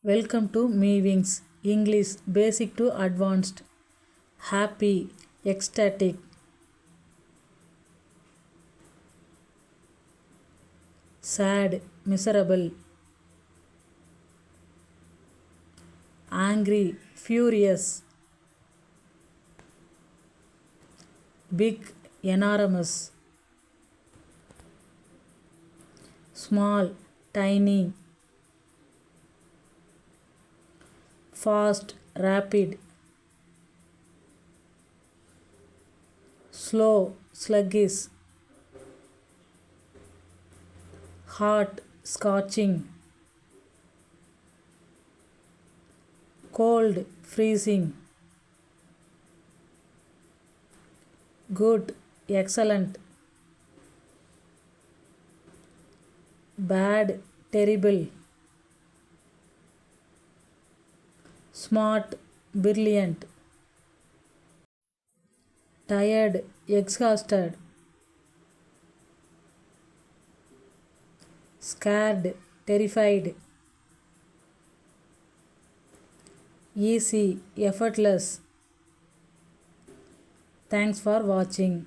Welcome to Meetings English Basic to Advanced. Happy, ecstatic, sad, miserable, angry, furious, big, enormous, small, tiny, fast, rapid, slow, sluggish, hot, scorching, cold, freezing, good, excellent, bad, terrible, smart, brilliant, tired, exhausted, scared, terrified, easy, effortless. Thanks for watching.